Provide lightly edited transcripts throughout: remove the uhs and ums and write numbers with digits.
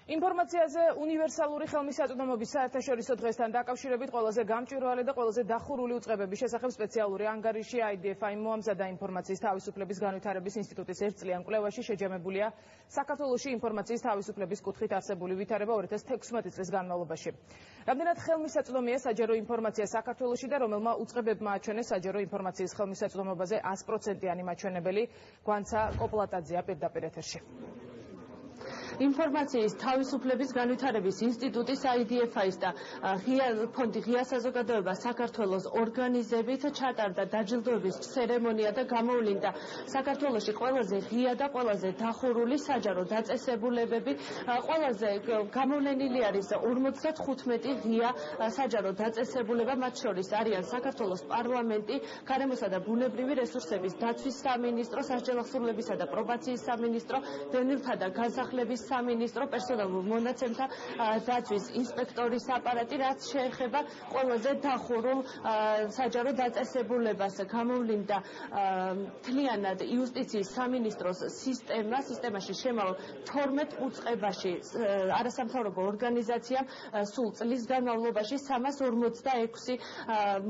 ინფორმაციაზე უნივერსალური ხელმისაწვდომობის საერთაშორისო დღესთან დაკავშირებით ყველაზე გამჭვირვალე და ყველაზე დახურული უწყებების შესახებ სპეციალური ანგარიში IDF-ი მოამზადა ინფორმაციის თავისუფლების განვითარების ინსტიტუტის ერთწლიან კვლევაში შეჯამებულია საქართველოში ინფორმაციის თავისუფლების კუთხით არსებული ვითარება 2016 წლის განმავლობაში. Რამდენად ხელმისაწვდომია საჯარო ინფორმაცია საქართველოში და რომელმა უწყებებმა აჩვენეს საჯარო ინფორმაციის ხელმისაწვდომობაზე 100%-იანი მაჩვენებელი, გვანცა კოპლატაძეა პირდაპირ ეთერში. ინფორმაციის თავისუფლების განვითარების ინსტიტუტის IDF-ის და ფონდი ღია საზოგადოება საქართველოს ორგანიზებით ჩატარდა დაჯილდოების ცერემონია და გამოვლინდა საქართველოში ყველაზე ღია და ყველაზე დახურული საჯარო დაწესებულებები. ყველაზე გამოვლენილი არის 55 ღია საჯარო დაწესებულება, მათ შორის არიან საქართველოს პარლამენტი, გარემოსა და ბუნებრივი რესურსების დაცვის სამინისტრო, სასჯელახსურულებისა და პრობაციის სამინისტრო, დევნილთა და განსახლების სამინისტრო, პერსონალურ მონაცემთა დაცვის ინსპექტორის აპარატი, რაც შეეხება ყველაზე დახურულ საჯარო დაწესებულებას. გამოვლინდა მთლიანად იუსტიციის სამინისტროს სისტემაში შემავალ 12 უწყებაში არასამთავრობო ორგანიზაციამ სულ წლის განმავლობაში 346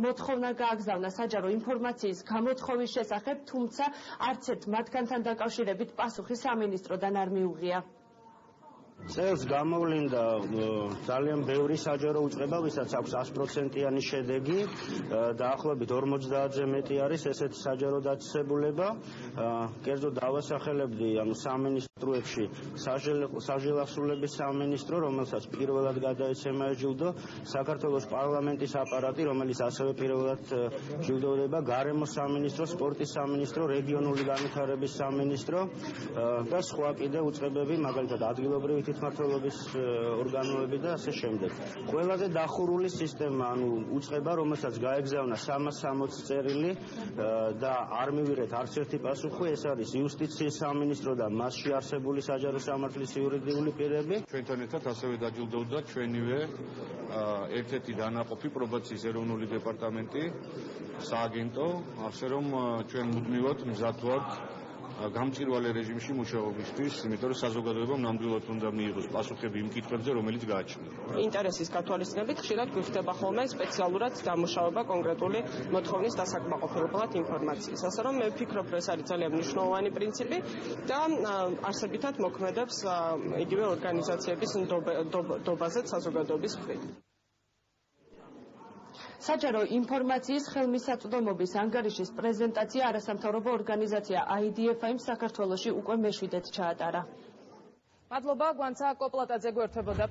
მოთხოვნა გააგზავნა საჯარო ინფორმაციის გამოთხოვის შესახებ, თუმცა არც ერთ მათგანთან დაკავშირებით პასუხი სამინისტროდან არ მიუღია. წელს გამოვლინდა ძალიან ბევრი საჯარო უწყება, ვისაც აქვს 100%-იანი შედეგი, დაახლოებით 50-ზე მეტი არის ესეთი საჯარო დაწესებულება. კერძოდ დავასახელებდი სამინისტროებში სასჯელახსურულების სამინისტრო, რომელსაც პირველად გადაეცემა ჯილდო, საქართველოს პარლამენტის აპარატი, რომელიც ასევე პირველად ჯილდოვდება, გარემოს სამინისტრო, სპორტის სამინისტრო, რეგიონული განვითარების სამინისტრო და სხვა კიდე უწყებები, მაგალითად ადგილობრივი თვითმმართველობის ორგანოები და ასე შემდეგ. ყველაზე დახურული სისტემა, უწყება, რომელსაც გაეგზავნა 360 წერილი და არ მივიღეთ არც ერთი პასუხი, ეს არის იუსტიციის სამინისტრო და მასში არსებული საჯარო სამართლის იურიდიული პირები. ჩვენთან ერთად ასევე დაჯილდოვდა ჩვენივე ერთ-ერთი დანაყოფი პრობაციის ეროვნული დეპარტამენტი, სააგენტო, ასე რომ ჩვენ მუდმივად მზად ვართ გამჭვირვალე რეჟიმში მუშაობისთვის, იმიტომ რომ საზოგადოებამ ნამდვილად უნდა მიიღოს პასუხები იმ კითხვებზე, რომელიც გააჩნია. ინტერესის გათვალისწინებით ხშირად გვხვდება ხოლმე სპეციალურად დამუშავება კონკრეტული მოთხოვნის დასაკმაყოფილებლად ინფორმაციის. ასე რომ მე ვფიქრობ, რომ ეს არის ძალიან მნიშვნელოვანი პრინციპი და არსებითად მოქმედებს იგივე ორგანიზაციების ნდობაზეც საზოგადოების მხრით. საჯარო ინფორმაციის ხელმისაწვდომობის ანგარიშის პრეზენტაცია არასამთავრობო ორგანიზაცია IDF-ი საქართველოში უკვე მეშვიდედ ჩაატარა. მადლობა, გვანცა კოპლატაძე გვერდებოდა.